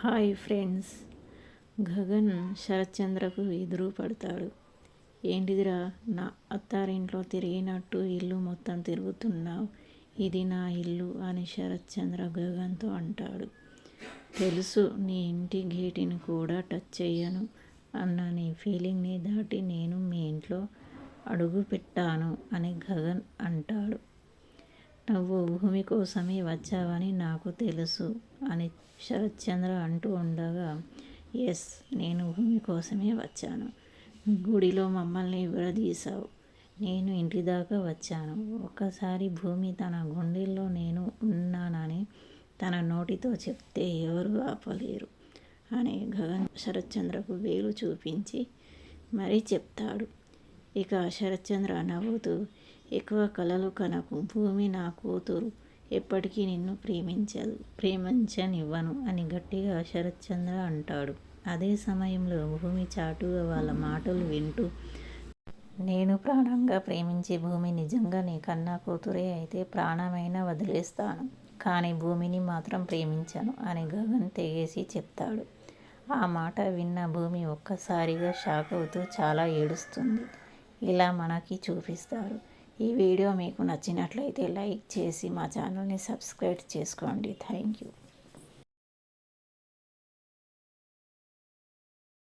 Hi friends. Gagan శరత్చంద్రకు ఎదురు పడతాడు. ఏంటిదిరా, నా అత్తారింట్లో తిరిగినట్టు ఇల్లు మొత్తం తిరుగుతున్నావు, ఇది నా ఇల్లు అని శరత్చంద్ర గగన్తో అంటాడు. తెలుసు, నీ ఇంటి గేటుని కూడా టచ్ చెయ్యను అన్న నీ ఫీలింగ్ని దాటి నేను మీ ఇంట్లో అడుగు పెట్టాను అని గగన్ అంటాడు. నువ్వు భూమి కోసమే వచ్చావని నాకు తెలుసు అని శరత్చంద్ర అంటూ ఉండగా, ఎస్, నేను భూమి కోసమే వచ్చాను. గుడిలో మమ్మల్ని విడదీశావు, నేను ఇంటి దాకా వచ్చాను. ఒక్కసారి భూమి తన గుండెల్లో నేను ఉన్నానని తన నోటితో చెప్తే ఎవరు ఆపలేరు అని గగన్ శరత్చంద్రకు వేలు చూపించి మరీ చెప్తాడు. ఇక శరత్చంద్ర నవ్వుతూ, ఎక్కువ కలలు కనకు, భూమి నా కూతురు, ఎప్పటికీ నిన్ను ప్రేమించనివ్వను అని గట్టిగా శరత్చంద్ర అంటాడు. అదే సమయంలో భూమి చాటుగా వాళ్ళ మాటలు వింటూ, నేను ప్రాణంగా ప్రేమించే భూమి నిజంగా నీ కన్నా కూతురే అయితే ప్రాణమైనా వదిలేస్తాను, కానీ భూమిని మాత్రం ప్రేమించను అని గగన్ తెగేసి చెప్తాడు. ఆ మాట విన్న భూమి ఒక్కసారిగా షాక్ అవుతూ చాలా ఏడుస్తుంది. ఇలా మనకి చూపిస్తారు. ఈ వీడియో మీకు నచ్చినట్లయితే లైక్ చేసి మా ఛానల్ని సబ్స్క్రైబ్ చేసుకోండి. Thank you.